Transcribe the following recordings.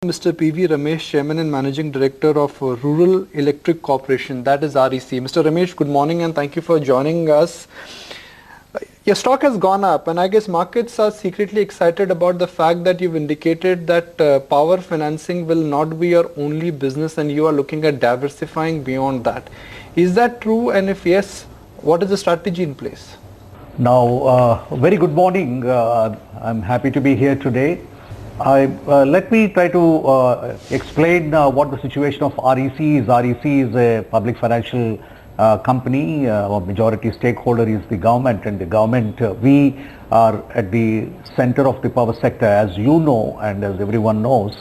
Mr. P.V. Ramesh, Chairman and Managing Director of Rural Electric Corporation, that is REC. Mr. Ramesh, good morning and thank you for joining us. Your stock has gone up and I guess markets are secretly excited about the fact that you've indicated that power financing will not be your only business and you are looking at diversifying beyond that. Is that true, and if yes, what is the strategy in place? Now, very good morning. I'm happy to be here today. Let me try to explain what the situation of REC is. REC is a public financial company. Our majority stakeholder is the government, and the government, we are at the center of the power sector. As you know, and as everyone knows,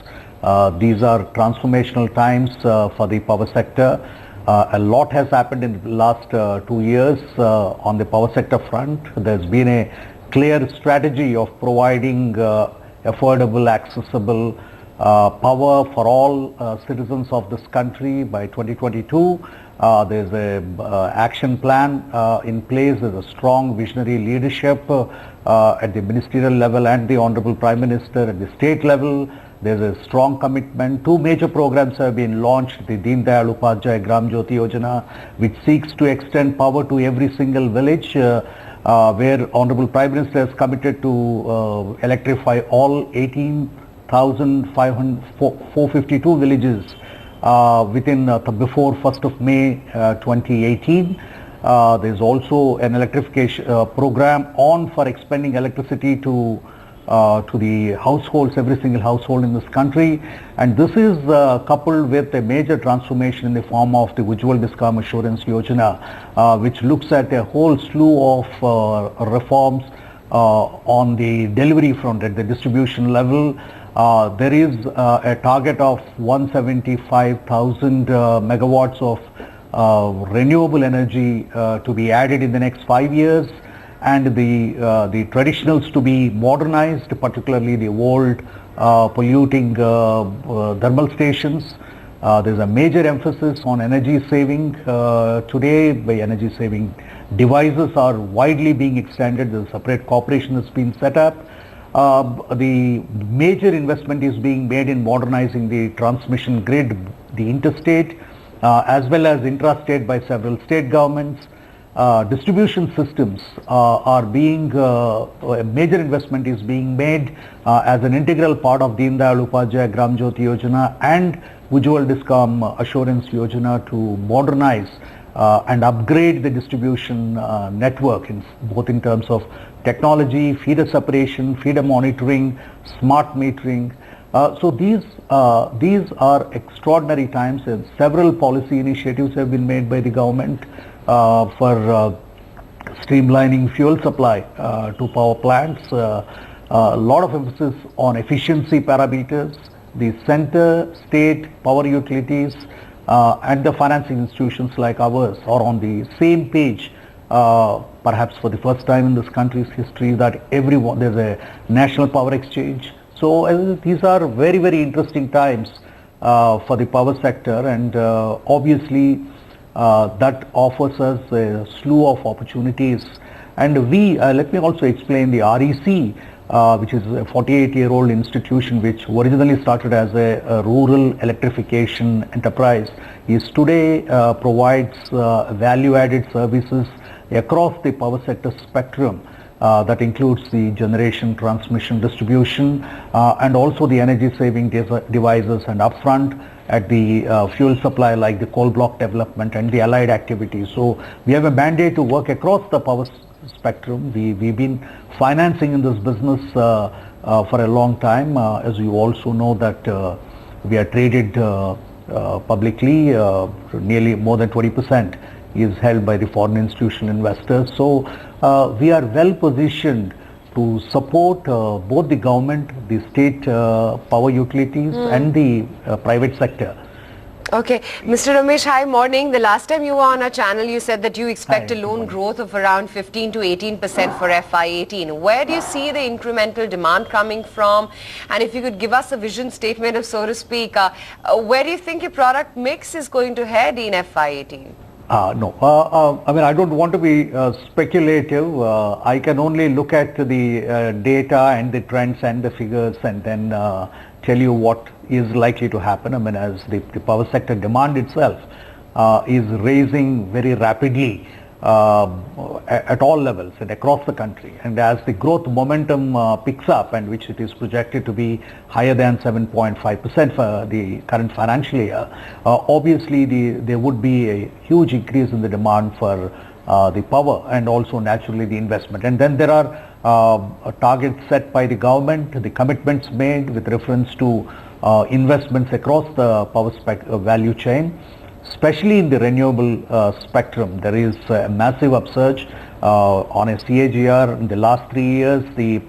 these are transformational times for the power sector. A lot has happened in the last 2 years on the power sector front. There's been a clear strategy of providing affordable, accessible power for all citizens of this country by 2022. There's a action plan in place. There's a strong visionary leadership at the ministerial level and the Honorable Prime Minister at the state level. There's a strong commitment. 2 major programs have been launched. The Deen Dayal Upadhyay Gram Jyoti Yojana, which seeks to extend power to every single village, where Honorable Prime Minister has committed to electrify all 18,452 villages within before 1st of May 2018. There's also an electrification program on for expanding electricity to the households, every single household in this country, and this is coupled with a major transformation in the form of the Ujjwal Discom Assurance Yojana, which looks at a whole slew of reforms on the delivery front at the distribution level. There is a target of 175,000 megawatts of renewable energy to be added in the next 5 years, and the traditionals to be modernized, particularly the old polluting thermal stations. There's a major emphasis on energy saving today. By energy saving devices are widely being extended. The separate corporation has been set up. The major investment is being made in modernizing the transmission grid, the interstate, as well as intrastate by several state governments. Distribution systems are being, a major investment is being made as an integral part of Deen Dayal Upadhyay Gram Jyoti Yojana and Ujjwal Discom Assurance Yojana to modernize and upgrade the distribution network, both in terms of technology, feeder separation, feeder monitoring, smart metering. So these are extraordinary times, and several policy initiatives have been made by the government for streamlining fuel supply to power plants. A lot of emphasis on efficiency parameters. The center, state, power utilities and the financing institutions like ours are on the same page, perhaps for the first time in this country's history, that there's a national power exchange. So these are very, very interesting times for the power sector, and obviously that offers us a slew of opportunities. And let me also explain the REC, which is a 48-year-old institution which originally started as a rural electrification enterprise, is today provides value-added services across the power sector spectrum. That includes the generation, transmission, distribution, and also the energy saving devices, and upfront at the fuel supply like the coal block development and the allied activities. So we have a mandate to work across the power spectrum. We've been financing in this business for a long time. As you also know that we are traded publicly, nearly more than 20% is held by the foreign institutional investors. So we are well positioned to support both the government, the state power utilities and the private sector. Okay. Mr. Ramesh, hi, morning. The last time you were on our channel, you said that you expect a loan growth of around 15 to 18% for FY18. Where do you see the incremental demand coming from? And if you could give us a vision statement, of so to speak, where do you think your product mix is going to head in FY18? No, I mean, I don't want to be speculative. I can only look at the data and the trends and the figures and then tell you what is likely to happen. I mean, as the power sector demand itself is raising very rapidly at all levels and across the country, and as the growth momentum picks up, and which it is projected to be higher than 7.5% for the current financial year, obviously there would be a huge increase in the demand for the power, and also naturally the investment. And then there are targets set by the government, the commitments made with reference to investments across the power value chain. Especially in the renewable spectrum, there is a massive upsurge on a CAGR. In the last 3 years, the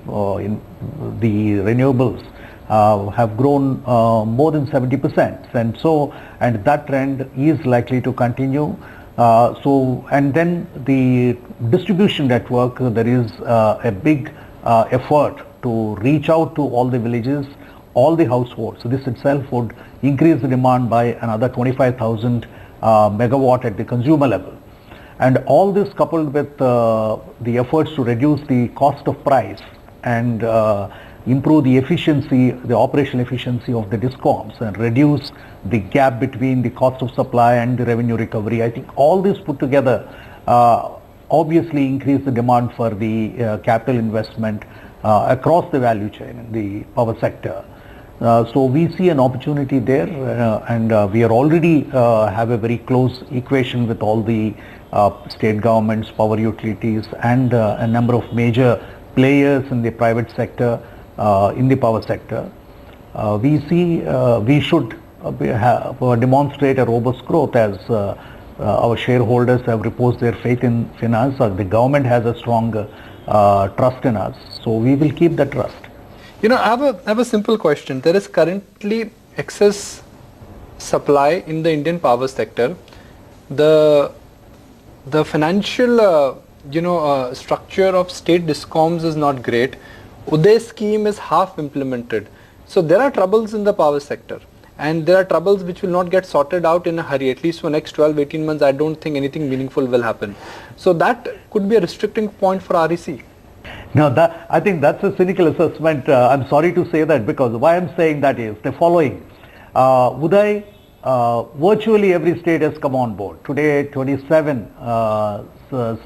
renewables have grown more than 70%, and that trend is likely to continue. And then the distribution network, there is a big effort to reach out to all the villages, all the households. So this itself would increase the demand by another 25,000 megawatt at the consumer level. And all this coupled with the efforts to reduce the cost of price and improve the efficiency, the operational efficiency of the DISCOMs, and reduce the gap between the cost of supply and the revenue recovery. I think all this put together obviously increase the demand for the capital investment across the value chain in the power sector. So we see an opportunity there, and we are already have a very close equation with all the state governments, power utilities, and a number of major players in the private sector, in the power sector. We see we should demonstrate a robust growth, as our shareholders have reposed their faith in us. The government has a strong trust in us, so we will keep that trust. You know, I have a simple question. There is currently excess supply in the Indian power sector. The financial structure of state DISCOMs is not great. Uday scheme is half implemented. So there are troubles in the power sector, and there are troubles which will not get sorted out in a hurry. At least for next 12-18 months, I don't think anything meaningful will happen. So that could be a restricting point for REC. No, I think that's a cynical assessment. I'm sorry to say that, because why I'm saying that is the following. Uday, virtually every state has come on board. Today, 27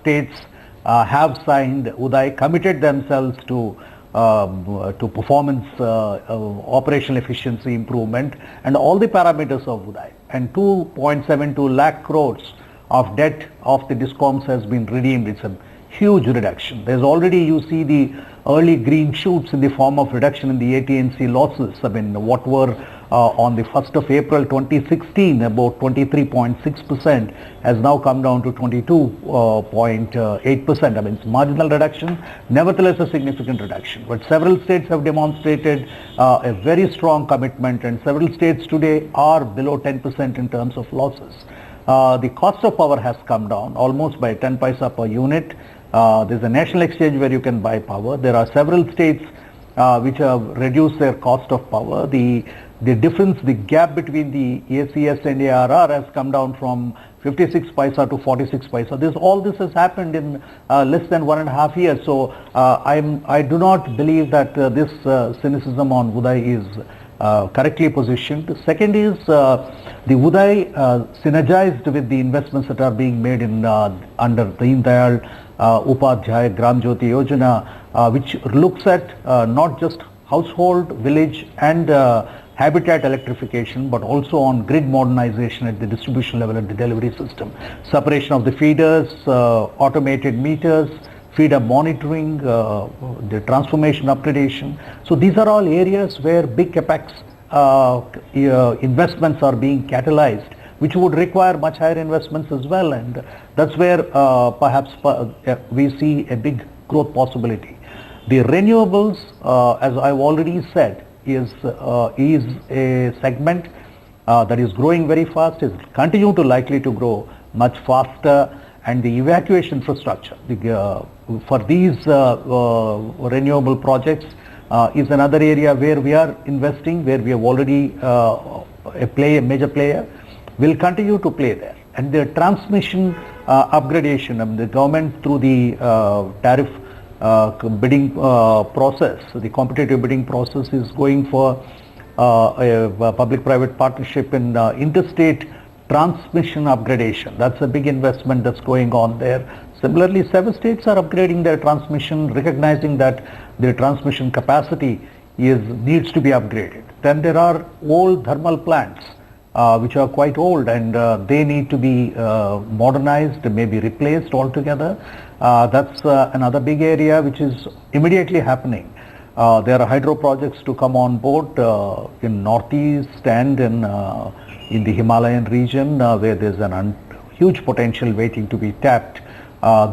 states have signed Uday, committed themselves to performance, operational efficiency improvement, and all the parameters of Uday. And 2.72 lakh crores of debt of the DISCOMs has been redeemed. It's a huge reduction. There's already, you see the early green shoots in the form of reduction in the AT&C losses. I mean, what were on the 1st of April 2016 about 23.6% has now come down to 22.8%. I mean, it's marginal reduction, nevertheless a significant reduction. But several states have demonstrated a very strong commitment, and several states today are below 10% in terms of losses. The cost of power has come down almost by 10 paisa per unit. There's a national exchange where you can buy power. There are several states which have reduced their cost of power. The difference, the gap between the ACS and ARR has come down from 56 paisa to 46 paisa. All this has happened in less than 1.5 years. So I do not believe that this cynicism on Uday is correctly positioned. The second is the Uday synergized with the investments that are being made in under Deen Dayal Upadhyay Gram Jyoti Yojana, which looks at not just household, village, and habitat electrification, but also on grid modernization at the distribution level and the delivery system. Separation of the feeders, automated meters, feeder monitoring, the transformation upgradation. So these are all areas where big capex investments are being catalyzed, which would require much higher investments as well, and that's where perhaps we see a big growth possibility. The renewables, as I've already said, is a segment that is growing very fast, is continue to likely to grow much faster, and the evacuation infrastructure for these renewable projects is another area where we are investing, where we have already a major player, will continue to play there. And the transmission upgradation, I mean, the government through the tariff bidding process, the competitive bidding process, is going for a public-private partnership in interstate transmission upgradation. That's a big investment that's going on there. Similarly, several states are upgrading their transmission, recognizing that their transmission capacity needs to be upgraded. Then there are old thermal plants which are quite old, and they need to be modernized, maybe replaced altogether. That's another big area which is immediately happening. There are hydro projects to come on board in Northeast and in the Himalayan region where there's a huge potential waiting to be tapped.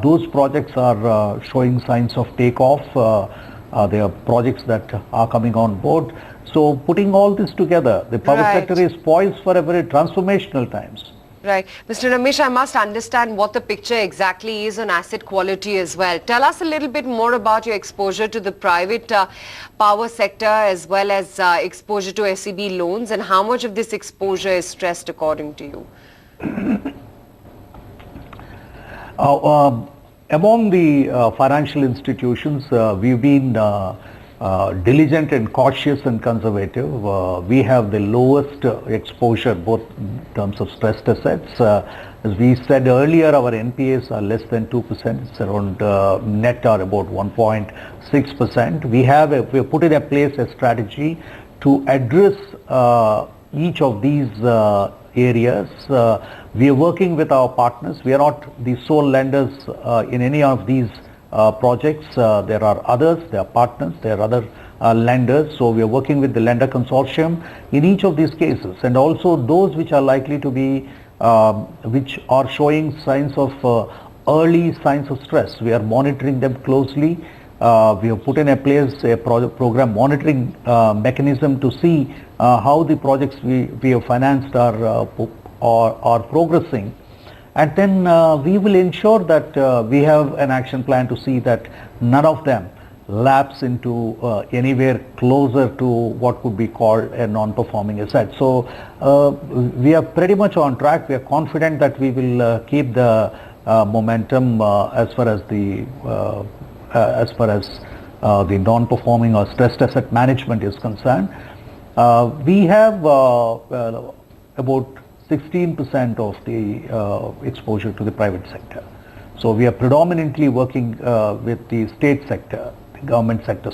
Those projects are showing signs of takeoff. There are projects that are coming on board. So putting all this together, the power sector is poised for a very transformational times. Right. Mr. Ramesh, I must understand what the picture exactly is on asset quality as well. Tell us a little bit more about your exposure to the private power sector as well as exposure to SEB loans, and how much of this exposure is stressed according to you? Among the financial institutions, we've been diligent and cautious and conservative. We have the lowest exposure both in terms of stressed assets. As we said earlier, our NPAs are less than 2%. It's around net are about 1.6%. We have put in place a strategy to address each of these areas. We are working with our partners. We are not the sole lenders in any of these projects. There are others, there are partners, there are other lenders. So we are working with the lender consortium in each of these cases, and also those which are likely to be, which are showing signs of early signs of stress. We are monitoring them closely. We have put in place a program monitoring mechanism to see how the projects we have financed are progressing. And then we will ensure that we have an action plan to see that none of them lapse into anywhere closer to what would be called a non-performing asset. So we are pretty much on track. We are confident that we will keep the momentum as far as the non-performing or stressed asset management is concerned. We have about 16% of the exposure to the private sector. So we are predominantly working with the state sector, the government sector.